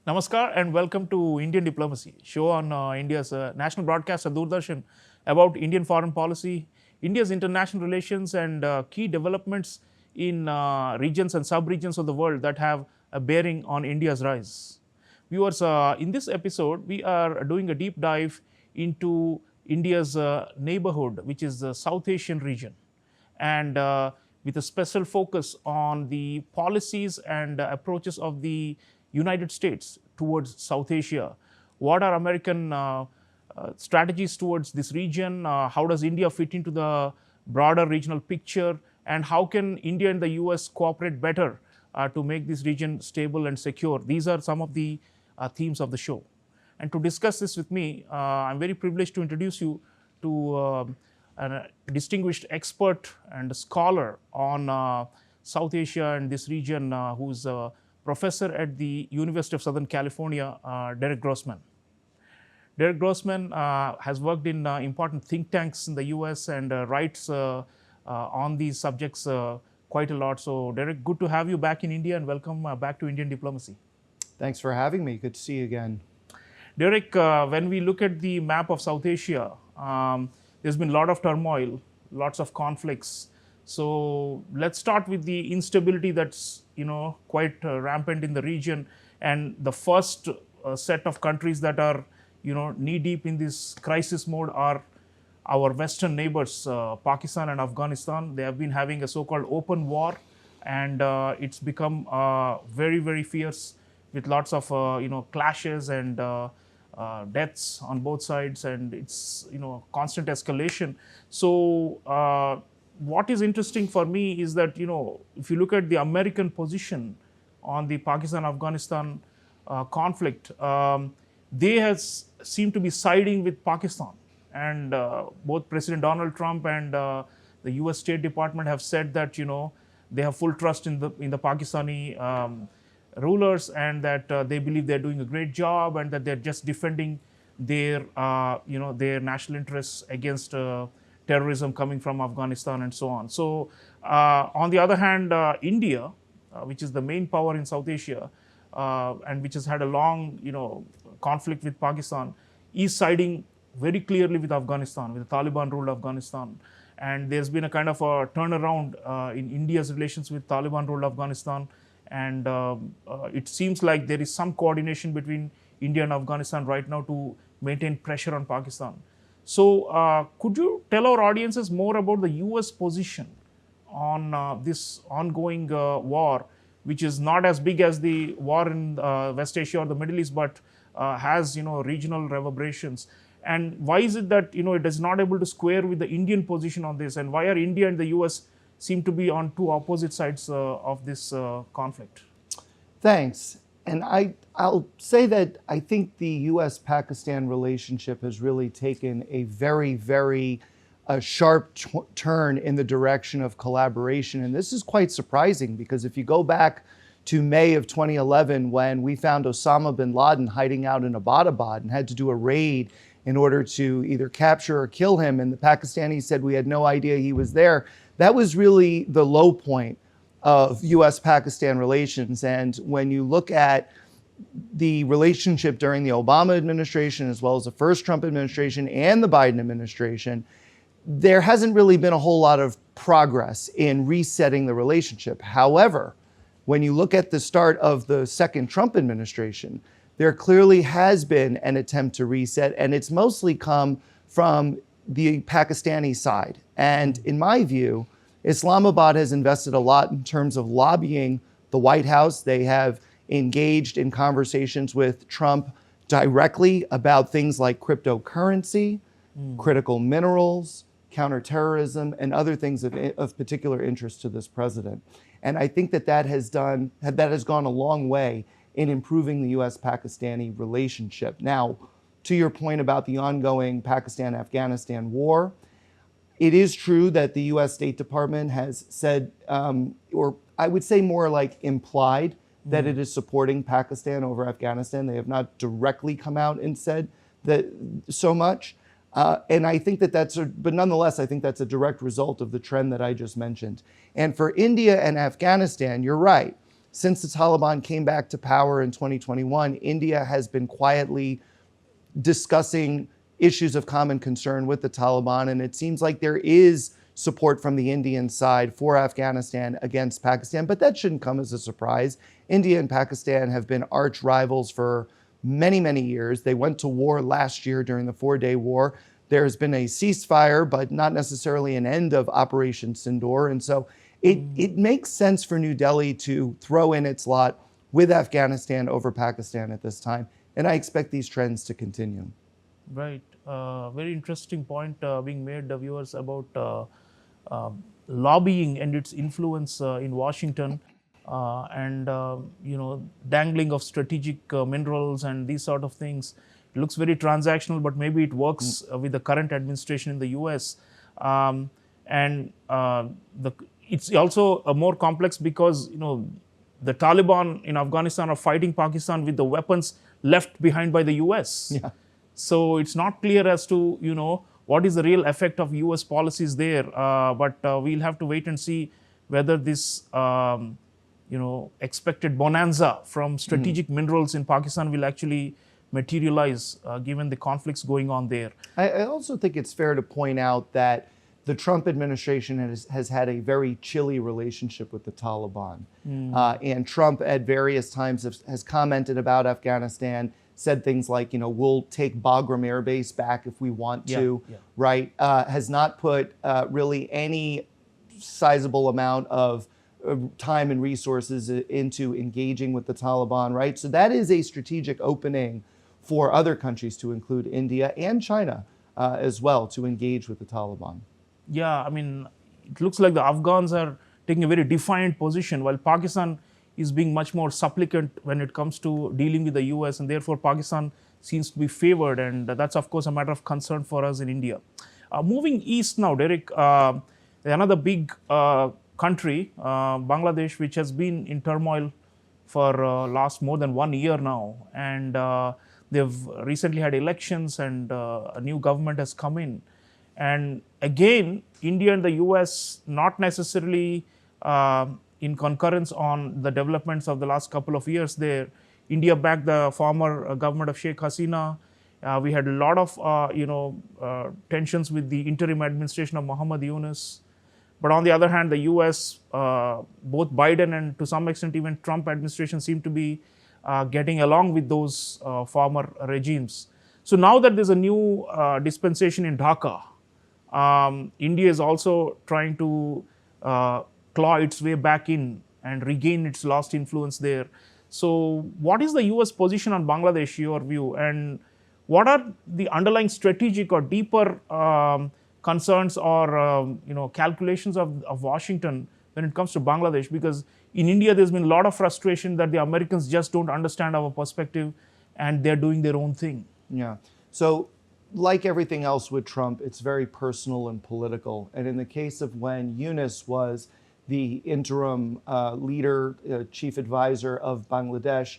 Namaskar and welcome to Indian Diplomacy, show on India's national broadcaster Doordarshan about Indian foreign policy, India's international relations and key developments in regions and sub-regions of the world that have a bearing on India's rise. Viewers, in this episode, we are doing a deep dive into India's neighborhood, which is the South Asian region, and with a special focus on the policies and approaches of the United States towards South Asia. What are American strategies towards this region? How does India fit into the broader regional picture? And how can India and the US cooperate better to make this region stable and secure? These are some of the themes of the show. And to discuss this with me, I'm very privileged to introduce you to a distinguished expert and scholar on South Asia and this region, who's a professor at the University of Southern California, Derek Grossman. Derek Grossman has worked in important think tanks in the US and writes on these subjects quite a lot. So Derek, good to have you back in India and welcome back to Indian Diplomacy. Thanks for having me. Good to see you again. Derek, when we look at the map of South Asia, there's been a lot of turmoil, lots of conflicts. So let's start with the instability that's quite rampant in the region, and the first set of countries that are knee deep in this crisis mode are our western neighbors, Pakistan and Afghanistan. They have been having a so-called open war, and it's become very fierce with lots of clashes and deaths on both sides, and it's constant escalation. So what is interesting for me is that if you look at the American position on the Pakistan-Afghanistan conflict, they seem to be siding with Pakistan, and both President Donald Trump and the US State Department have said that they have full trust in the Pakistani rulers, and that they believe they're doing a great job, and that they're just defending their their national interests against terrorism coming from Afghanistan and so on. So on the other hand, India, which is the main power in South Asia, and which has had a long conflict with Pakistan, is siding very clearly with Afghanistan, with the Taliban-ruled Afghanistan. And there's been a kind of a turnaround in India's relations with Taliban-ruled Afghanistan. And it seems like there is some coordination between India and Afghanistan right now to maintain pressure on Pakistan. So could you tell our audiences more about the US position on this ongoing war, which is not as big as the war in West Asia or the Middle East, but has regional reverberations? And why is it that it is not able to square with the Indian position on this? And why are India and the US seem to be on two opposite sides of this conflict? Thanks. And I'll say that I think the US-Pakistan relationship has really taken a very sharp turn in the direction of collaboration. And this is quite surprising, because if you go back to May of 2011, when we found Osama bin Laden hiding out in Abbottabad and had to do a raid in order to either capture or kill him, and the Pakistanis said we had no idea he was there, that was really the low point of US-Pakistan relations. And when you look at the relationship during the Obama administration, as well as the first Trump administration and the Biden administration, there hasn't really been a whole lot of progress in resetting the relationship. However, when you look at the start of the second Trump administration, there clearly has been an attempt to reset, and it's mostly come from the Pakistani side. And in my view, Islamabad has invested a lot in terms of lobbying the White House. They have engaged in conversations with Trump directly about things like cryptocurrency, critical minerals, counterterrorism, and other things of particular interest to this president. And I think that has gone a long way in improving the US-Pakistani relationship. Now, to your point about the ongoing Pakistan-Afghanistan war, it is true that the US State Department has said, or I would say more like implied, that it is supporting Pakistan over Afghanistan. They have not directly come out and said that so much. And I think that but nonetheless, I think that's a direct result of the trend that I just mentioned. And for India and Afghanistan, you're right. since the Taliban came back to power in 2021, India has been quietly discussing issues of common concern with the Taliban, and it seems like there is support from the Indian side for Afghanistan against Pakistan, but that shouldn't come as a surprise. India and Pakistan have been arch rivals for many, many years. They went to war last year during the 4-day war. There's been a ceasefire, but not necessarily an end of Operation Sindoor. And so it makes sense for New Delhi to throw in its lot with Afghanistan over Pakistan at this time. And I expect these trends to continue. Right. Very interesting point being made, the viewers, about lobbying and its influence in Washington, and dangling of strategic minerals and these sort of things. It looks very transactional, but maybe it works with the current administration in the U.S. It's also more complex because the Taliban in Afghanistan are fighting Pakistan with the weapons left behind by the U.S. Yeah. So it's not clear as to what is the real effect of U.S. policies there. But we'll have to wait and see whether this expected bonanza from strategic minerals in Pakistan will actually materialize, given the conflicts going on there. I also think it's fair to point out that the Trump administration has had a very chilly relationship with the Taliban. And Trump at various times has commented about Afghanistan, said things like, we'll take Bagram Air Base back if we want to, right? Has not put really any sizable amount of time and resources into engaging with the Taliban, right? So that is a strategic opening for other countries, to include India and China as well, to engage with the Taliban. Yeah, I mean, it looks like the Afghans are taking a very defiant position, while Pakistan is being much more supplicant when it comes to dealing with the US, and therefore Pakistan seems to be favored, and that's of course a matter of concern for us in India. Moving east now, Derek, another big country, Bangladesh, which has been in turmoil for last more than 1 year now, and they've recently had elections, and a new government has come in. And again, India and the US not necessarily in concurrence on the developments of the last couple of years there. India backed the former government of Sheikh Hasina. We had a lot of tensions with the interim administration of Muhammad Yunus. But on the other hand, the US, both Biden and to some extent even Trump administration seem to be getting along with those former regimes. So now that there's a new dispensation in Dhaka, India is also trying to claw its way back in and regain its lost influence there. So what is the US position on Bangladesh, your view? And what are the underlying strategic or deeper concerns or calculations of Washington when it comes to Bangladesh? Because in India, there's been a lot of frustration that the Americans just don't understand our perspective and they're doing their own thing. Yeah. So like everything else with Trump, it's very personal and political. And in the case of when Yunus was the interim leader, chief advisor of Bangladesh,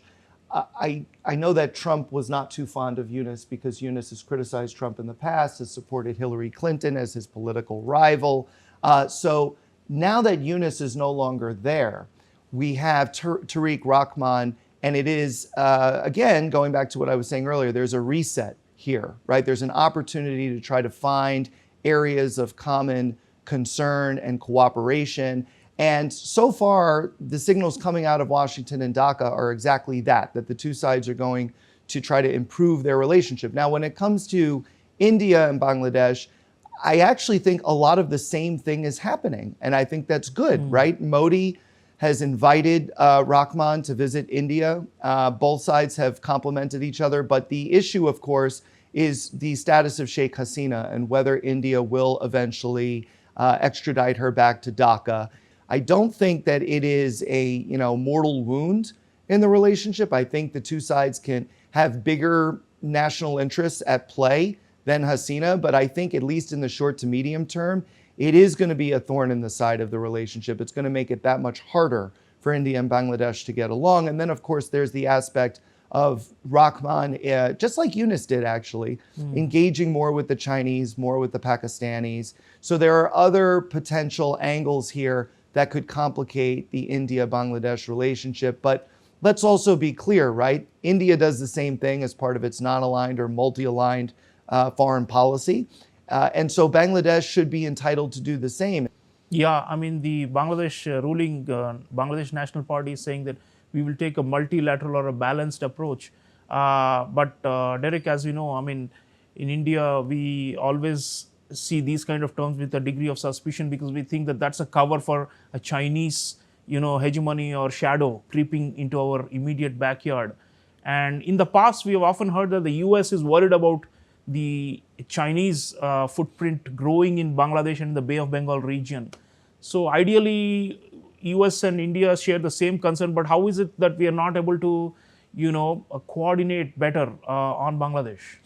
I know that Trump was not too fond of Yunus because Yunus has criticized Trump in the past, has supported Hillary Clinton as his political rival. So now that Yunus is no longer there, we have Tariq Rahman, and it is, again, going back to what I was saying earlier, there's a reset here, right? There's an opportunity to try to find areas of common concern and cooperation. And so far, the signals coming out of Washington and Dhaka are exactly that the two sides are going to try to improve their relationship. Now, when it comes to India and Bangladesh, I actually think a lot of the same thing is happening. And I think that's good, right? Modi has invited Rahman to visit India. Both sides have complimented each other. But the issue, of course, is the status of Sheikh Hasina and whether India will eventually extradite her back to Dhaka. I don't think that it is a mortal wound in the relationship. I think the two sides can have bigger national interests at play than Hasina. But I think at least in the short to medium term, it is going to be a thorn in the side of the relationship. It's going to make it that much harder for India and Bangladesh to get along. And then, of course, there's the aspect of Rahman, just like Yunus did, actually, engaging more with the Chinese, more with the Pakistanis. So there are other potential angles here that could complicate the India-Bangladesh relationship. But let's also be clear, right? India does the same thing as part of its non-aligned or multi-aligned foreign policy. And so Bangladesh should be entitled to do the same. Yeah, I mean, the Bangladesh ruling Bangladesh National Party is saying that we will take a multilateral or a balanced approach. But Derek, as you know, I mean, in India, we always see these kind of terms with a degree of suspicion because we think that that's a cover for a Chinese, hegemony or shadow creeping into our immediate backyard. And in the past, we have often heard that the US is worried about the Chinese footprint growing in Bangladesh and the Bay of Bengal region. So ideally, US and India share the same concern, but how is it that we are not able to, coordinate better on Bangladesh?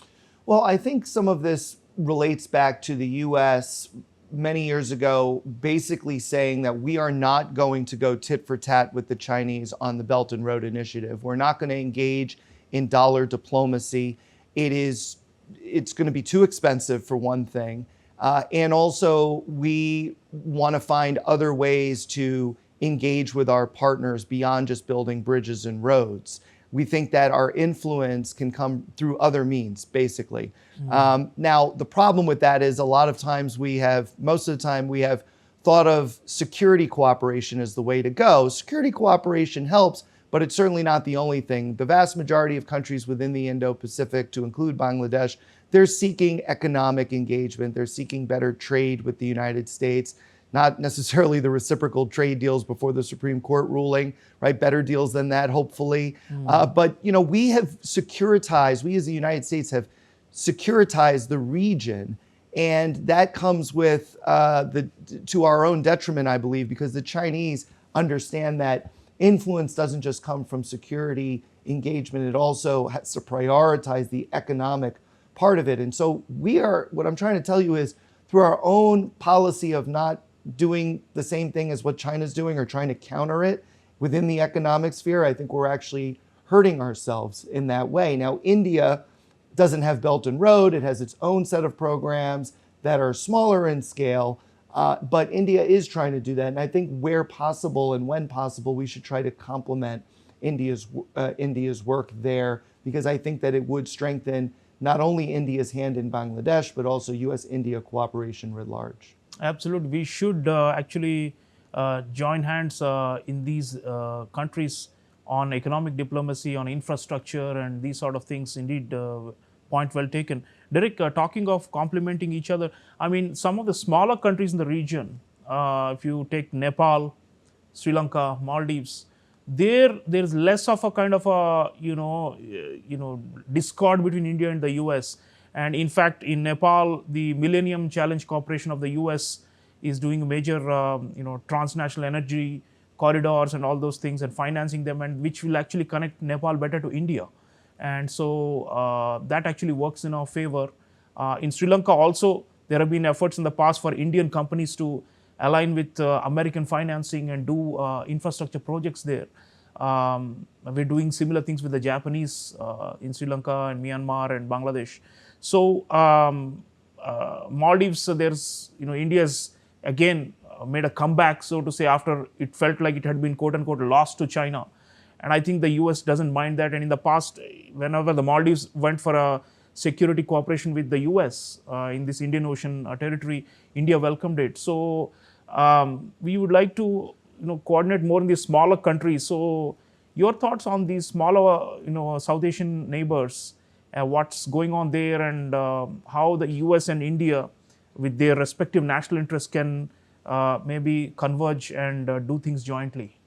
Well, I think some of this relates back to the US many years ago, basically saying that we are not going to go tit for tat with the Chinese on the Belt and Road Initiative. We're not going to engage in dollar diplomacy. It's going to be too expensive, for one thing. And also, we want to find other ways to engage with our partners beyond just building bridges and roads. We think that our influence can come through other means, basically. Now, the problem with that is a lot of times most of the time, we have thought of security cooperation as the way to go. Security cooperation helps, but it's certainly not the only thing. The vast majority of countries within the Indo-Pacific, to include Bangladesh, they're seeking economic engagement. They're seeking better trade with the United States, not necessarily the reciprocal trade deals before the Supreme Court ruling, right? Better deals than that, hopefully. But we have securitized, we as the United States have securitized the region. And that comes with to our own detriment, I believe, because the Chinese understand that influence doesn't just come from security engagement. It also has to prioritize the economic part of it. And so what I'm trying to tell you is, through our own policy of not doing the same thing as what China's doing or trying to counter it within the economic sphere, I think we're actually hurting ourselves in that way. Now, India doesn't have Belt and Road. It has its own set of programs that are smaller in scale. But India is trying to do that. And I think where possible and when possible, we should try to complement India's work there, because I think that it would strengthen not only India's hand in Bangladesh, but also US-India cooperation writ large. Absolutely. We should actually join hands in these countries on economic diplomacy, on infrastructure, and these sort of things. Indeed, point well taken. Derek, talking of complementing each other, I mean, some of the smaller countries in the region, if you take Nepal, Sri Lanka, Maldives, there's less of a kind of a discord between India and the US. And in fact, in Nepal, the Millennium Challenge Corporation of the US is doing major transnational energy corridors and all those things and financing them, and which will actually connect Nepal better to India. And so that actually works in our favor. In Sri Lanka also, there have been efforts in the past for Indian companies to align with American financing and do infrastructure projects there. We're doing similar things with the Japanese in Sri Lanka and Myanmar and Bangladesh. So Maldives, India's again made a comeback, so to say, after it felt like it had been quote unquote lost to China. And I think the US doesn't mind that. And in the past, whenever the Maldives went for a security cooperation with the US in this Indian Ocean territory, India welcomed it. So we would like to coordinate more in these smaller countries. So your thoughts on these smaller South Asian neighbors, what's going on there, and how the US and India with their respective national interests can maybe converge and do things jointly?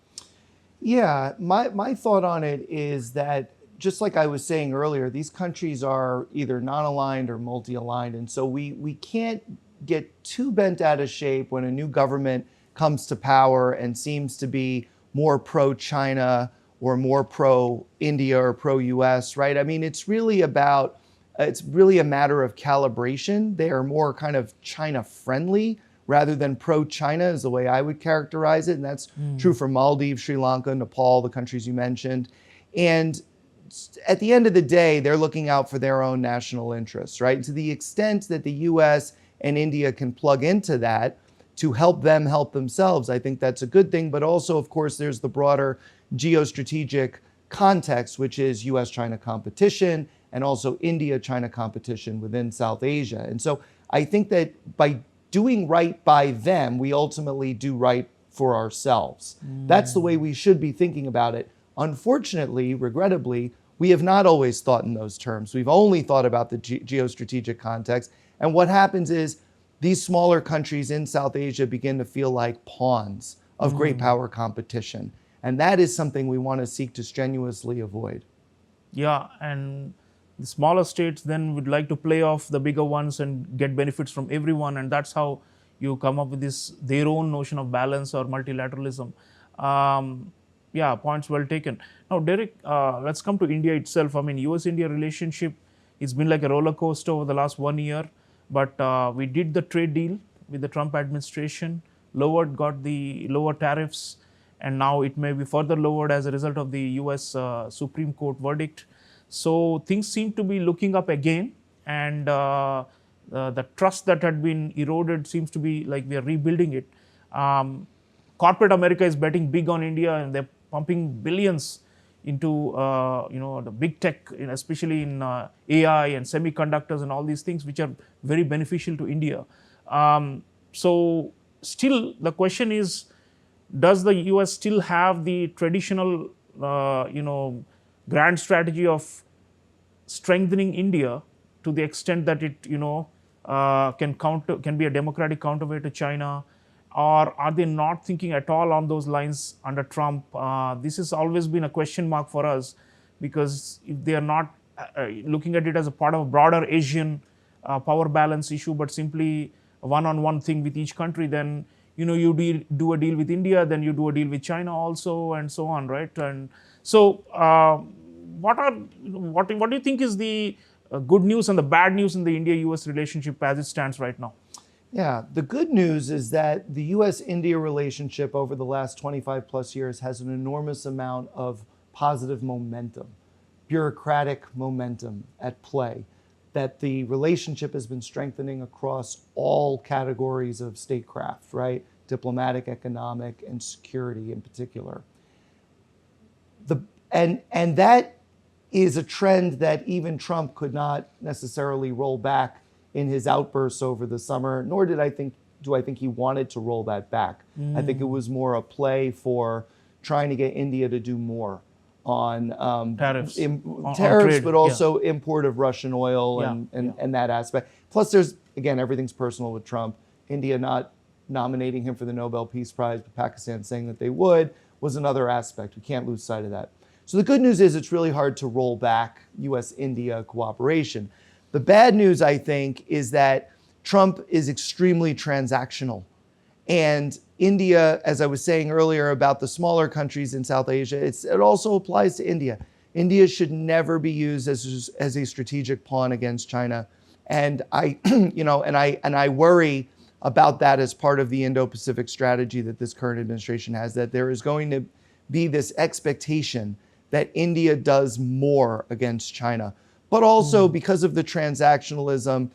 Yeah, my thought on it is that, just like I was saying earlier, these countries are either non-aligned or multi-aligned. And so we can't get too bent out of shape when a new government comes to power and seems to be more pro-China or more pro-India or pro-US, right? I mean, it's really a matter of calibration. They are more kind of China-friendly rather than pro-China is the way I would characterize it. And that's true for Maldives, Sri Lanka, Nepal, the countries you mentioned. And at the end of the day, they're looking out for their own national interests, right? To the extent that the US and India can plug into that, to help them help themselves, I think that's a good thing. But also, of course, there's the broader geostrategic context, which is US-China competition and also India-China competition within South Asia. And so I think that by doing right by them, we ultimately do right for ourselves. That's the way we should be thinking about it. Unfortunately, regrettably, we have not always thought in those terms. We've only thought about the geostrategic context. And what happens is these smaller countries in South Asia begin to feel like pawns of great power competition. And that is something we want to seek to strenuously avoid. Yeah, and the smaller states then would like to play off the bigger ones and get benefits from everyone, and that's how you come up with this their own notion of balance or multilateralism. Yeah, points well taken. Now, Derek, let's come to India itself. I mean, US-India relationship, it's been like a roller coaster over the last 1 year, but we did the trade deal with the Trump administration, got the lower tariffs, and now it may be further lowered as a result of the US Supreme Court verdict. So things seem to be looking up again, and the trust that had been eroded seems to be like we are rebuilding it. Corporate America is betting big on India, and they're pumping billions into the big tech, especially in AI and semiconductors and all these things, which are very beneficial to India. So still, the question is, does the US still have the traditional, grand strategy of strengthening India to the extent that it, can be a democratic counterweight to China, or are they not thinking at all on those lines under Trump? This has always been a question mark for us, because if they are not looking at it as a part of a broader Asian power balance issue, but simply a one-on-one thing with each country, then you do a deal with India, then you do a deal with China also, and so on, right? And so, what do you think is the good news and the bad news in the India-US relationship as it stands right now? Yeah, the good news is that the US-India relationship over the last 25 plus years has an enormous amount of positive momentum, bureaucratic momentum at play, that the relationship has been strengthening across all categories of statecraft, right? Diplomatic, economic, and security in particular. And that is a trend that even Trump could not necessarily roll back in his outbursts over the summer, nor do I think he wanted to roll that back. I think it was more a play for trying to get India to do more on Tariffs, tariffs, trade, but also import of Russian oil Yeah, and that aspect. Plus, there's, again, everything's personal with Trump. India not nominating him for the Nobel Peace Prize, but Pakistan saying that they would, was another aspect. We can't lose sight of that. So the good news is it's really hard to roll back US-India cooperation. The bad news, I think, is that Trump is extremely transactional. And India, as I was saying earlier about the smaller countries in South Asia, it also applies to India. India should never be used as a strategic pawn against China. And I worry about that as part of the Indo-Pacific strategy that this current administration has, that there is going to be this expectation that India does more against China. But also because of the transactionalism,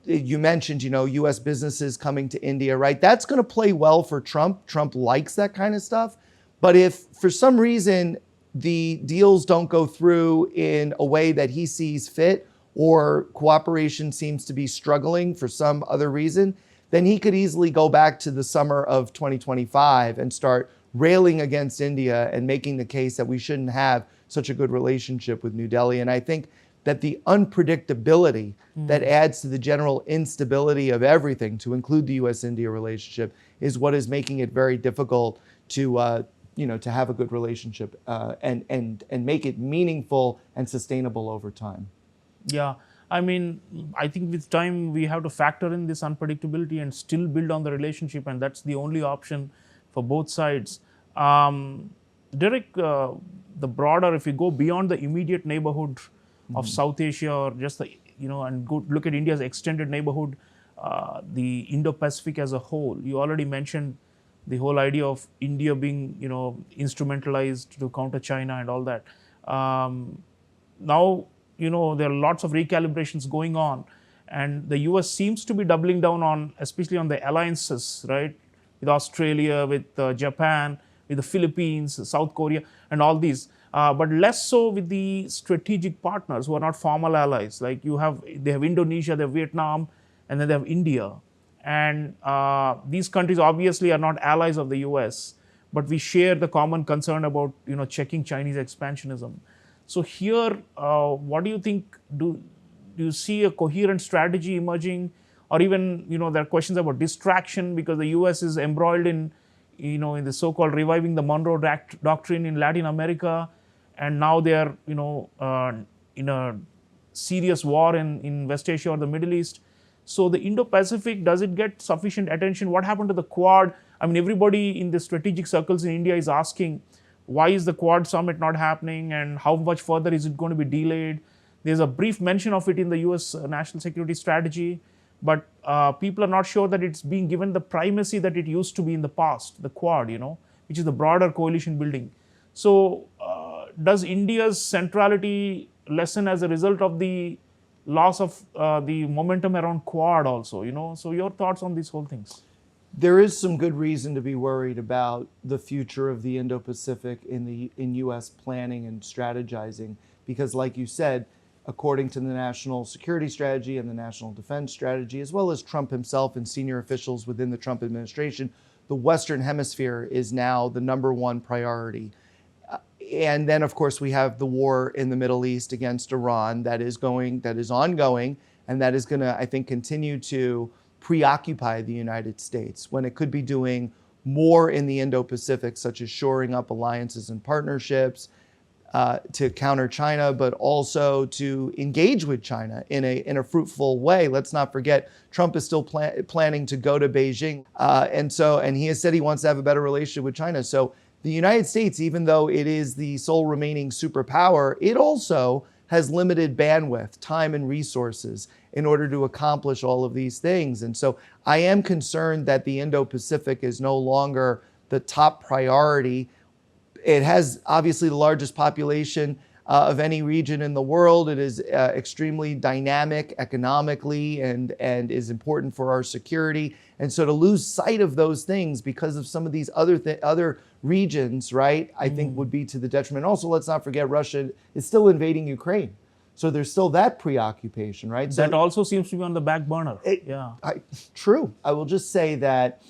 you mentioned, US businesses coming to India, right? That's going to play well for Trump. Trump likes that kind of stuff. But if for some reason the deals don't go through in a way that he sees fit, or cooperation seems to be struggling for some other reason, then he could easily go back to the summer of 2025 and start railing against India and making the case that we shouldn't have such a good relationship with New Delhi. And I think that the unpredictability that adds to the general instability of everything, to include the US-India relationship, is what is making it very difficult to have a good relationship and make it meaningful and sustainable over time. Yeah, I mean, I think with time we have to factor in this unpredictability and still build on the relationship, and that's the only option for both sides. Derek, the broader, if you go beyond the immediate neighborhood of South Asia, or just and go look at India's extended neighborhood, the Indo-Pacific as a whole, you already mentioned the whole idea of India being, instrumentalized to counter China and all that. Now, there are lots of recalibrations going on, And the US seems to be doubling down on, especially on the alliances, right? With Australia, with Japan, with the Philippines, South Korea, and all these. But less so with the strategic partners who are not formal allies. Like they have Indonesia, they have Vietnam, and then they have India. And these countries obviously are not allies of the US, but we share the common concern about checking Chinese expansionism. So here, what do you think? Do you see a coherent strategy emerging, or even there are questions about distraction because the U.S. is embroiled in in the so-called reviving the Monroe Doctrine in Latin America, and now they are in a serious war in West Asia or the Middle East. So the Indo-Pacific, does it get sufficient attention? What happened to the Quad? I mean, everybody in the strategic circles in India is asking, why is the Quad summit not happening, and how much further is it going to be delayed? There's a brief mention of it in the US national security strategy, but people are not sure that it's being given the primacy that it used to be in the past, the Quad, which is the broader coalition building. So does India's centrality lessen as a result of the loss of the momentum around Quad also, So your thoughts on these whole things? There is some good reason to be worried about the future of the Indo-Pacific in U.S. planning and strategizing, because like you said, according to the national security strategy and the national defense strategy, as well as Trump himself and senior officials within the Trump administration, the Western Hemisphere is now the #1 priority. And then, of course, we have the war in the Middle East against Iran that is ongoing, and that is going to, I think, continue to preoccupy the United States when it could be doing more in the Indo-Pacific, such as shoring up alliances and partnerships to counter China, but also to engage with China in a fruitful way. Let's not forget, Trump is still planning to go to Beijing, and he has said he wants to have a better relationship with China. So the United States, even though it is the sole remaining superpower, it also has limited bandwidth, time, and resources in order to accomplish all of these things. And so I am concerned that the Indo-Pacific is no longer the top priority. It has obviously the largest population of any region in the world. It is extremely dynamic economically and is important for our security. And so to lose sight of those things because of some of these other regions, right, I think would be to the detriment. Also, let's not forget Russia is still invading Ukraine. So there's still that preoccupation, right? That also seems to be on the back burner. True. I will just say that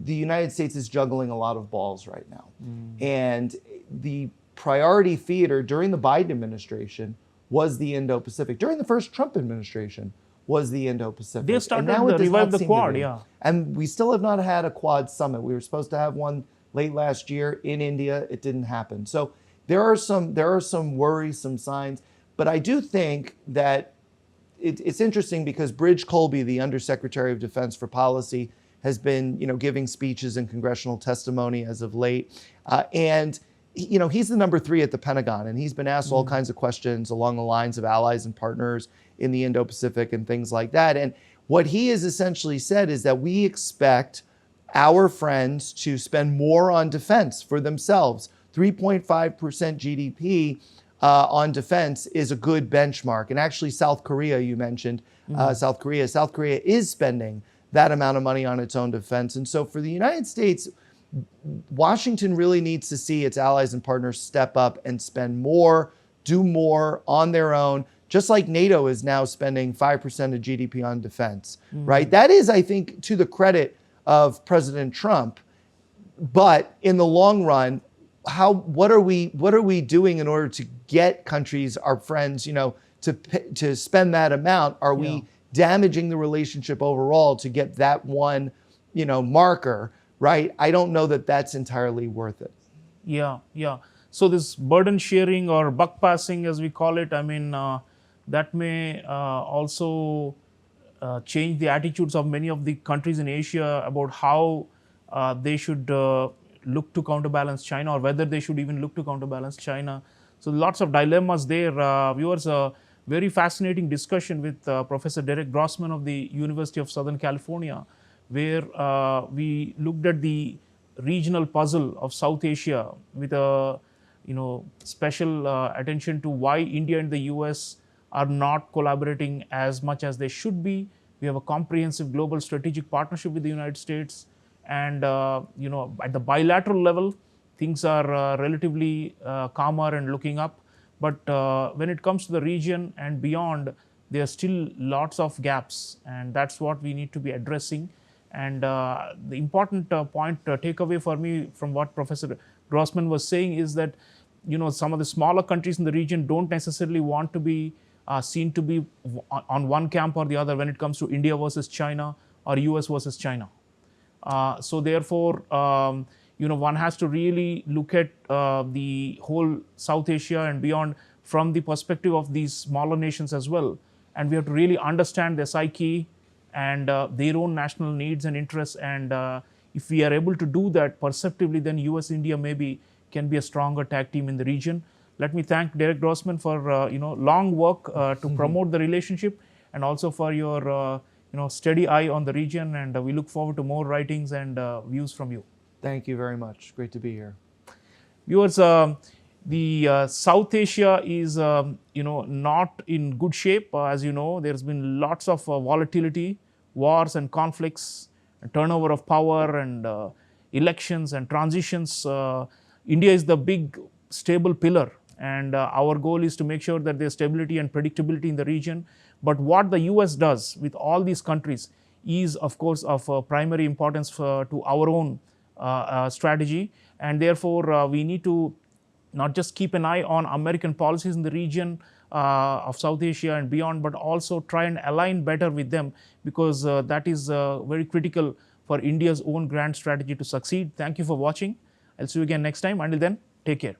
the United States is juggling a lot of balls right now. And the priority theater during the Biden administration was the Indo-Pacific. During the first Trump administration was the Indo-Pacific. They started to revive the Quad, And we still have not had a Quad summit. We were supposed to have one late last year in India. It didn't happen. So there are some worrisome signs. But I do think that it's interesting because Bridge Colby, the Undersecretary of Defense for Policy, has been giving speeches and congressional testimony as of late. And he's the #3 at the Pentagon, and he's been asked all kinds of questions along the lines of allies and partners in the Indo-Pacific and things like that. And what he has essentially said is that we expect our friends to spend more on defense for themselves. 3.5% GDP on defense is a good benchmark. And actually, South Korea, you mentioned, South Korea is spending that amount of money on its own defense. And so for the United States, Washington really needs to see its allies and partners step up and spend more, do more on their own, just like NATO is now spending 5% of GDP on defense, right? That is, I think, to the credit of President Trump. But in the long run, what are we doing in order to get countries, our friends, to spend that amount? Are we damaging the relationship overall to get that one, marker, right? I don't know that that's entirely worth it. Yeah. So this burden sharing or buck passing, as we call it, I mean, that may also change the attitudes of many of the countries in Asia about how they should look to counterbalance China, or whether they should even look to counterbalance China. So lots of dilemmas there. Viewers, a very fascinating discussion with Professor Derek Grossman of the University of Southern California, where we looked at the regional puzzle of South Asia with a special attention to why India and the US are not collaborating as much as they should be. We have a comprehensive global strategic partnership with the United States, and at the bilateral level, things are relatively calmer and looking up. But when it comes to the region and beyond, there are still lots of gaps, and that's what we need to be addressing. And the important takeaway for me from what Professor Grossman was saying is that some of the smaller countries in the region don't necessarily want to be seen to be on one camp or the other when it comes to India versus China or US versus China. So therefore, one has to really look at the whole South Asia and beyond from the perspective of these smaller nations as well. And we have to really understand their psyche and their own national needs and interests. And if we are able to do that perceptively, then US India maybe can be a stronger tag team in the region. Let me thank Derek Grossman for long work to promote the relationship, and also for your steady eye on the region. And we look forward to more writings and views from you. Thank you very much. Great to be here. Viewers, the South Asia is not in good shape. As you know, there's been lots of volatility, wars and conflicts, and turnover of power, and elections and transitions. India is the big stable pillar, and our goal is to make sure that there's stability and predictability in the region. But what the US does with all these countries is, of course, of primary importance to our own strategy. And therefore, we need to not just keep an eye on American policies in the region of South Asia and beyond, but also try and align better with them, because that is very critical for India's own grand strategy to succeed. Thank you for watching. I'll see you again next time. Until then, take care.